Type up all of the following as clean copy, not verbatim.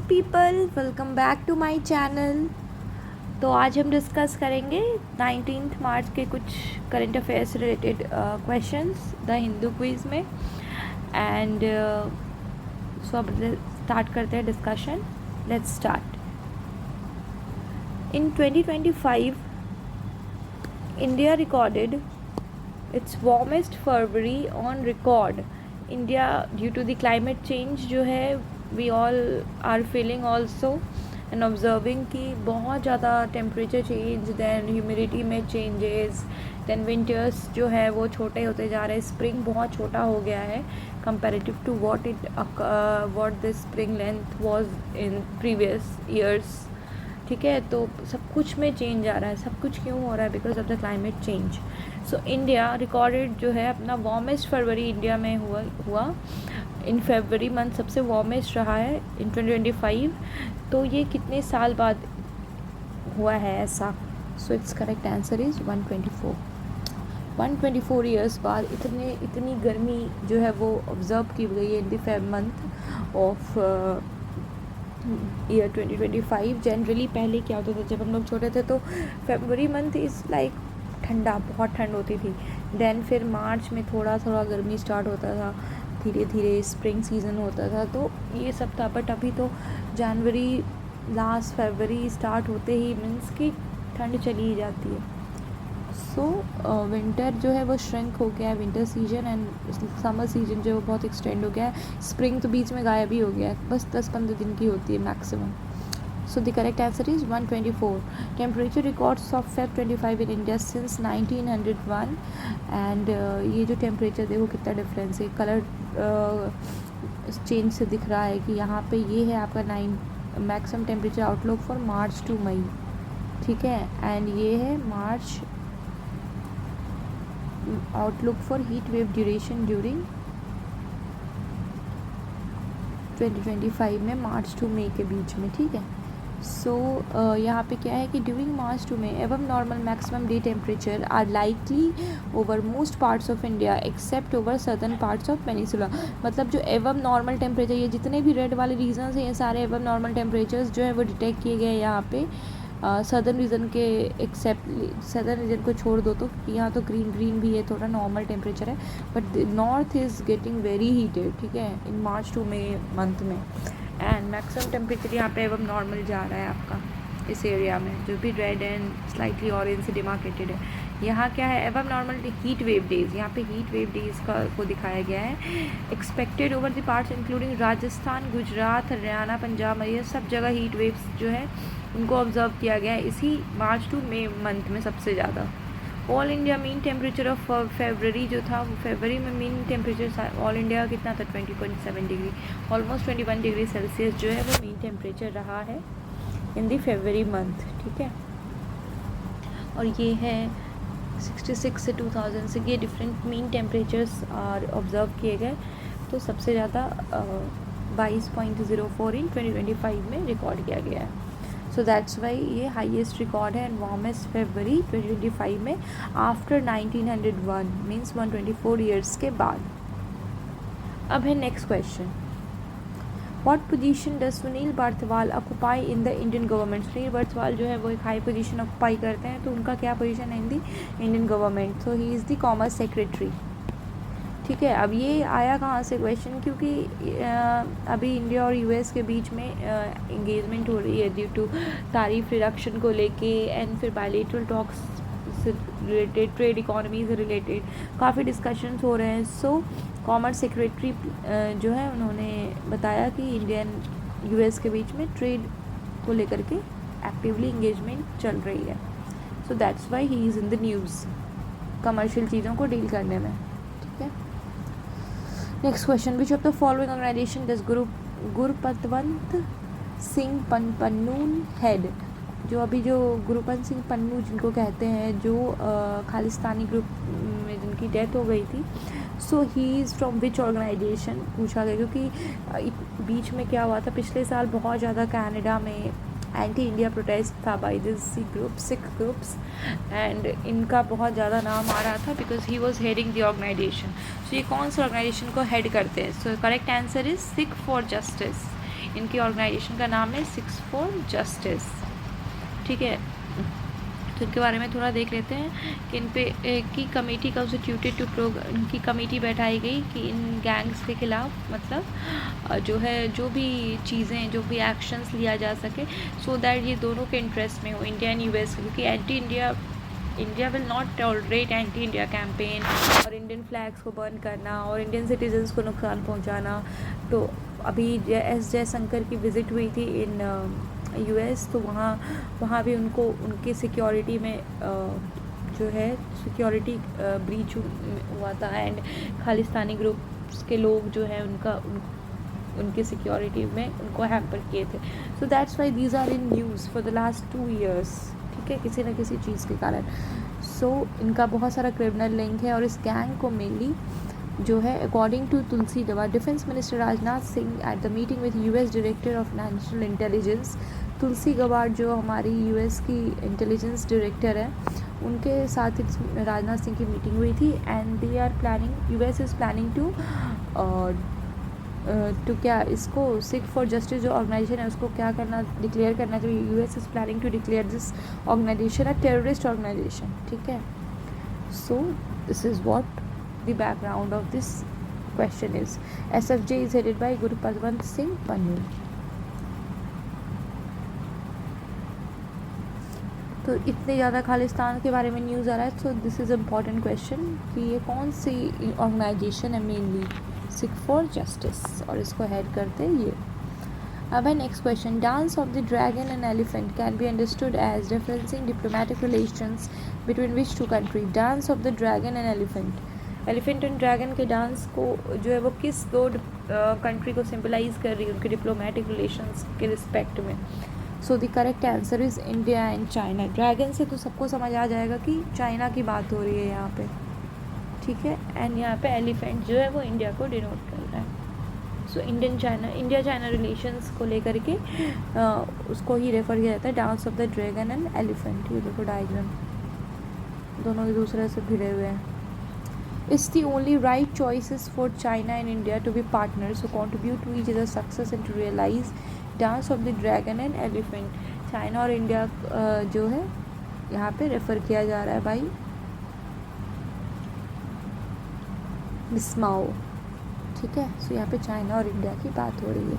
People, welcome back to my channel. तो आज हम डिस्कस करेंगे 19 मार्च के कुछ current affairs related questions the Hindu quiz में। एंड सो अब स्टार्ट करते हैं discussion. Let's start. In 2025 India recorded its warmest February on record. India due to the climate change जो है we all are feeling also and observing कि बहुत ज़्यादा temperature change, than humidity में changes, than winters जो है वो छोटे होते जा रहे हैं। स्प्रिंग बहुत छोटा हो गया है comparative to what the spring length was in previous years. ठीक है, तो सब कुछ में चेंज आ रहा है। सब कुछ क्यों हो रहा है? Because of the climate change. So India recorded जो है अपना वार्मेस्ट फरवरी इंडिया में हुआ इन फरवरी मंथ सबसे वार्मेस्ट रहा है इन 2025। तो ये कितने साल बाद हुआ है ऐसा? सो its correct answer is 124 years बाद इतनी गर्मी जो है वो ऑब्ज़र्व की गई है in the Feb month of year 2025। Generally पहले क्या होता था, जब हम लोग छोटे थे तो फरवरी मंथ इज़ लाइक ठंडा, बहुत ठंड होती थी। देन फिर मार्च में थोड़ा थोड़ा गर्मी स्टार्ट होता था, धीरे धीरे स्प्रिंग सीज़न होता था, तो ये सब था। बट अभी तो जनवरी लास्ट फरवरी स्टार्ट होते ही मीन्स कि ठंड चली ही जाती है। सो विंटर जो है वो श्रिंक हो गया है, winter season, and summer season जो है वो बहुत एक्सटेंड हो गया है। स्प्रिंग तो बीच में गायब ही हो गया है, बस 10-15 दिन की होती है maximum. So the correct answer is 124. Temperature records of Feb 25 in India since 1901 and ये जो टेम्परेचर देखो कितना डिफरेंस है। कलर चेंज से दिख रहा है कि यहाँ पे ये है आपका maximum temperature outlook for March to May. ठीक है, एंड ये है March outlook for heat wave duration during 2025 में मार्च टू मई के बीच में। ठीक है, सो यहाँ पे क्या है कि ड्यूरिंग मार्च टू मई एवं normal maximum day temperature are likely over most parts of India except over southern parts of peninsula. मतलब जो एवं नॉर्मल टेम्परेचर, ये जितने भी रेड वाले रीजन्स हैं ये सारे एवं नॉर्मल टेम्परेचर्स जो है वो डिटेक्ट किए गए हैं यहाँ पे सदर्न रीजन के एक्सेप्ट। सदर्न रीजन को छोड़ दो तो यहाँ तो ग्रीन भी है, थोड़ा नॉर्मल टेम्परेचर है, but north is getting very heated. ठीक है, इन मार्च टू मई मंथ में, एंड मैक्सिमम टेम्परेचर यहाँ पे एवं नॉर्मल जा रहा है आपका इस एरिया में, जो भी रेड एंड स्लाइटली ऑरेंज से डिमार्केटेड है। यहाँ क्या है, एवं नॉर्मल हीट वेव डेज, यहाँ पे हीट वेव डेज को दिखाया गया है। Expected over the parts including Rajasthan, Gujarat, Haryana, Punjab, ये सब जगह हीट वेव्स जो है उनको ऑब्जर्व किया गया है इसी मार्च टू मई मंथ में सबसे ज़्यादा। All India mean temperature of February जो था, फरवरी में मीन टेम्परेचर ऑल इंडिया कितना था, 20.7 डिग्री, ऑलमोस्ट 21 डिग्री सेल्सियस जो है वो मीन टेम्परेचर रहा है इन दी फरवरी मंथ। ठीक है, और ये है 66 से 2000 से ये different mean temperatures are observe किए गए। तो सबसे ज़्यादा 22.04 इन 2025 में रिकॉर्ड किया गया है। सो दैट्स वाई ये हाईएस्ट रिकॉर्ड है एंड वार्मेस्ट फरवरी 2025 में आफ्टर 1901 मीन्स 124 ईयर्स के बाद। अब है next question, what position does Sunil Barthwal occupy in the Indian government. Sunil Barthwal जो है वो एक हाई पोजीशन ऑक्यूपाई करते हैं, तो उनका क्या पोजीशन है in the Indian government? So he is the commerce secretary. ठीक है, अब ये आया कहाँ से क्वेश्चन, क्योंकि अभी इंडिया और यूएस के बीच में इंगेजमेंट हो रही है ड्यू टू तारीफ रिडक्शन को लेके, एंड फिर बायलेटरल टॉक्स से रिलेटेड, ट्रेड इकोनॉमी से रिलेटेड काफ़ी डिस्कशंस हो रहे हैं। सो कॉमर्स सेक्रेटरी जो है उन्होंने बताया कि इंडियन यूएस के बीच में ट्रेड को लेकर के एक्टिवली इंगेजमेंट चल रही है। So that's why he is in the news commercial चीज़ों को डील करने में। ठीक है, next question, which of the following organisation does Gurpatwant Singh Pannun head. जो अभी जो गुरुपंत सिंह पन्नू जिनको कहते हैं, जो खालिस्तानी ग्रुप में जिनकी डेथ हो गई थी, so he is from which organisation पूछा गया, क्योंकि बीच में क्या हुआ था, पिछले साल बहुत ज़्यादा कनाडा में एंटी इंडिया प्रोटेस्ट था by this Sikh groups, and इनका बहुत ज़्यादा नाम आ रहा था because he was heading the organisation. So ये कौन सा ऑर्गेनाइजेशन को हेड करते हैं? So correct answer is Sikh for justice. इनकी ऑर्गेनाइजेशन का नाम है सिक्स फॉर जस्टिस। ठीक है, तो इनके बारे में थोड़ा देख लेते हैं कि इन पे की कमेटी कॉन्स्टिट्यूटेड टू इनकी कमेटी बैठाई गई कि इन गैंग्स के खिलाफ मतलब जो है जो भी चीज़ें जो भी एक्शंस लिया जा सके सो दैट ये दोनों के इंटरेस्ट में हो, इंडिया एंड यूएस, क्योंकि anti India will not tolerate anti India campaign और इंडियन फ्लैग्स को बर्न करना और इंडियन सिटीजन्स को नुकसान पहुंचाना। तो अभी एस जयशंकर की विज़िट हुई थी इन यूएस, तो वहाँ भी उनको उनकी सिक्योरिटी में जो है सिक्योरिटी ब्रीच हुआ था एंड खालिस्तानी ग्रुप्स के लोग जो है उनकी सिक्योरिटी में उनको हैम्पर किए थे। So that's why these are in news for the last 2 years, ठीक है, किसी न किसी चीज़ के कारण। सो इनका बहुत सारा क्रिमिनल लिंक है और इस गैंग को मेनली जो है according to Tulsi Gabbard, defence minister Rajnath Singh at the meeting with US director of national intelligence, Tulsi Gabbard जो हमारी यूएस की इंटेलिजेंस डायरेक्टर है उनके साथ राजनाथ सिंह की मीटिंग हुई थी and they are planning, US is planning to क्या इसको सिख फॉर जस्टिस जो ऑर्गेनाइजेशन है उसको क्या करना, डिक्लेयर करना चाहिए। US is planning to declare this organisation a terrorist organisation, ठीक है। So this is what the background of this question is. SFJ is headed by Guru Padwant Singh Pannu. तो इतने ज़्यादा खालिस्तान के बारे में न्यूज़ आ रहा है, so this is important question कि ये कौन सी ऑर्गेनाइजेशन है, मेनली सिख फॉर जस्टिस, और इसको हेड करते हैं ये। अब है next question, dance of the dragon and elephant can be understood as referencing diplomatic relations between which two country. Dance of the dragon and elephant and dragon के dance को जो है वो किस दो कंट्री को सिंबलाइज कर रही है उनके डिप्लोमेटिक रिलेशंस के रिस्पेक्ट में। सो the correct answer is India and China. Dragon से तो सबको समझ आ जाएगा कि चाइना की बात हो रही है यहाँ पे, ठीक है, एंड यहाँ पे एलिफेंट जो है वो इंडिया को डिनोट कर रहा है। सो इंडिया चाइना रिलेशंस को लेकर के उसको ही रेफर किया जाता है, dance of the dragon and elephant. ये देखो डायग्राम, दोनों एक दूसरे से भिड़े हुए हैं। It's the only right choices for China and India to be partners who contribute to each other's success and to realize dance of the dragon and elephant. China और India जो है यहाँ पे रेफ़र किया जा रहा है भाई बिस्माओ, ठीक है। सो यहाँ पे चाइना और इंडिया की बात हो रही है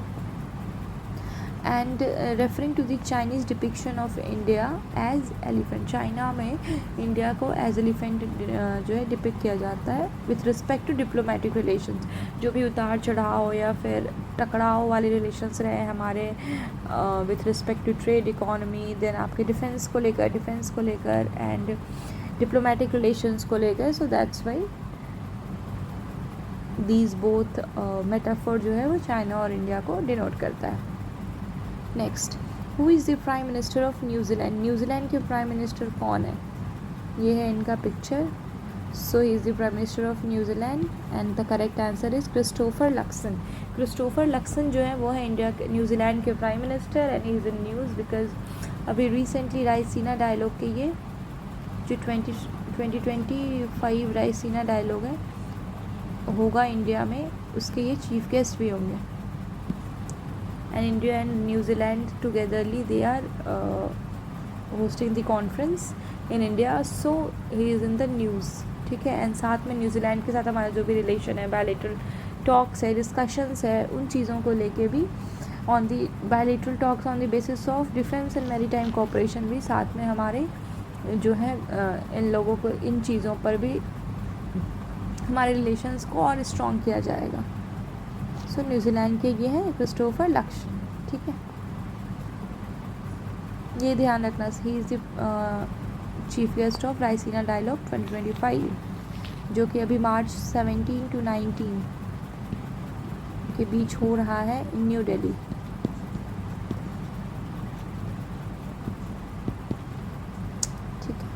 and referring to the Chinese depiction of India as elephant. China में इंडिया को एज एलिफेंट जो है डिपिक्ट किया जाता है with respect to diplomatic relations. जो भी उतार चढ़ाव या फिर टकराव वाले रिलेशंस रहे हमारे with respect to trade, economy, then आपके डिफेंस को लेकर एंड डिप्लोमेटिक रिलेशंस को लेकर। So that's why these both metaphor जो है वो चाइना और इंडिया को डिनोट करता है। Next, who is the prime minister of New Zealand. New Zealand के प्राइम मिनिस्टर कौन है, ये है इनका picture. So he is the prime minister of New Zealand and the correct answer is Christopher Luxon. Christopher Luxon जो है वो है न्यूजीलैंड के prime minister and he is in news because अभी रिसेंटली रायसीना डायलॉग के ये जो 2025 रायसीना डायलॉग है होगा इंडिया में, उसके ये चीफ गेस्ट भी होंगे। And India and New Zealand togetherly they are hosting the conference in India, so he is in the news, ठीक है। एंड साथ में न्यूजीलैंड के साथ हमारा जो भी रिलेशन है, बायलैटरल टॉक्स है, डिस्कशंस है, उन चीज़ों को लेके भी on the bilateral talks on the basis of defence and maritime cooperation भी साथ में हमारे जो है इन लोगों को इन चीज़ों पर भी हमारे रिलेशंस को और स्ट्रॉन्ग किया जाएगा। सो न्यूजीलैंड के ये हैं क्रिस्टोफर लक्सन, ठीक है, ये ध्यान रखना। He is the chief guest of Raisina dialogue 2025 जो कि अभी मार्च 17 to 19 के बीच हो रहा है इन न्यू दिल्ली। ठीक है,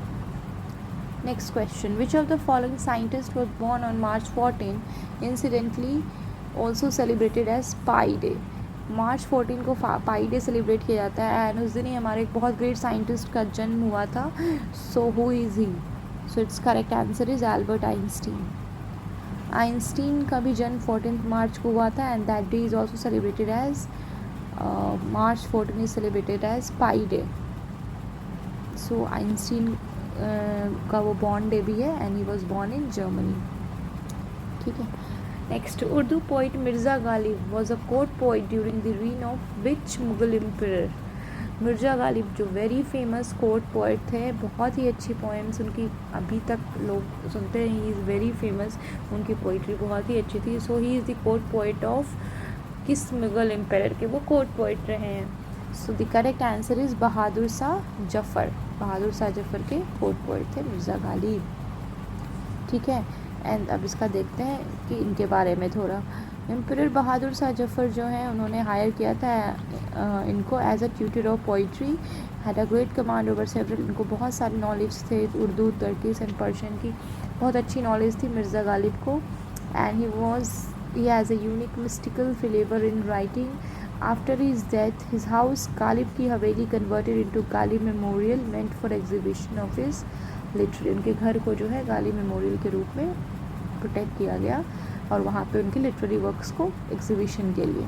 next question, which of the following scientist was born on March 14 incidentally also celebrated as pi day. March 14 को पाई डे सेलिब्रेट किया जाता है एंड उस दिन ही हमारे एक बहुत ग्रेट साइंटिस्ट का जन्म हुआ था। So who is he? So its correct answer is Albert Einstein. Einstein का भी जन्म 14 मार्च को हुआ था and that day is also celebrated as March 14 is celebrated as Pi Day. So Einstein का वो बॉर्न डे भी है and he was born in Germany. ठीक है. Next, Urdu poet Mirza Ghalib was a court poet during the reign of which Mughal emperor. Mirza Ghalib जो very famous court poet थे, बहुत ही अच्छी पोएम्स उनकी अभी तक लोग सुनते हैं. ही इज़ वेरी फेमस, उनकी पोइट्री बहुत ही अच्छी थी. So he is the court poet of किस मुगल एम्परर के वो कोर्ट पोइट रहे हैं. So the correct answer is Bahadur Shah Zafar. Bahadur Shah Zafar के कोर्ट पोइट थे मिर्ज़ा गालिब. ठीक है. एंड अब इसका देखते हैं कि इनके बारे में थोड़ा. एम्परर बहादुर शाह जफ़र जो हैं, उन्होंने हायर किया था इनको as a tutor of poetry. Had a great command over several. इनको बहुत सारी नॉलेज थे उर्दू, टर्किश एंड पर्शियन की बहुत अच्छी नॉलेज थी मिर्ज़ा गालिब को. And he has a unique mystical flavor in writing. After his death, his house Ghalib की हवेली converted into Ghalib memorial meant for exhibition of his literary. उनके घर को जो है गालिब मेमोरियल के रूप में प्रोटेक्ट किया गया और वहाँ पे उनके लिटरेरी वर्क्स को एग्जीबिशन के लिए.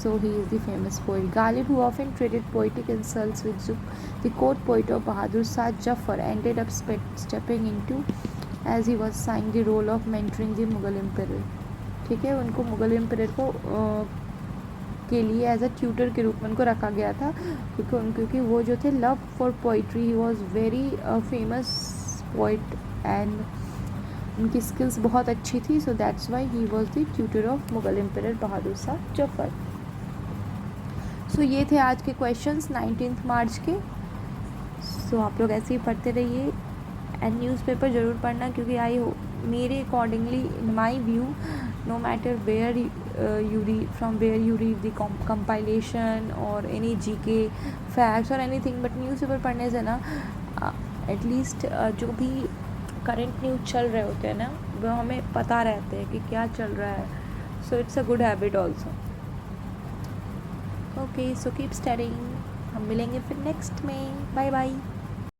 So he is the famous poet Ghalib who often traded poetic insults with the court poet of Bahadur Shah Zafar ended up stepping into as he was saying the role of mentoring the Mughal emperor. ठीक है. उनको Mughal emperor को के लिए as a tutor के रूप में उनको रखा गया था क्योंकि वो जो थे love for poetry. He was very famous poet and उनकी स्किल्स बहुत अच्छी थी. So that's why he was the tutor of Mughal emperor Bahadur Shah Zafar. So ये थे आज के क्वेश्चंस 19 मार्च के. सो आप लोग ऐसे ही पढ़ते रहिए एंड न्यूज़पेपर ज़रूर पढ़ना क्योंकि मेरे accordingly in my view no matter where you read from where you read the compilation or any GK facts or anything, but newspaper पढ़ने से ना एटलीस्ट जो भी करंट न्यूज़ चल रहे होते हैं ना वो हमें पता रहते हैं कि क्या चल रहा है. So it's a good habit also. Okay, so keep studying. हम मिलेंगे फिर नेक्स्ट में. Bye bye.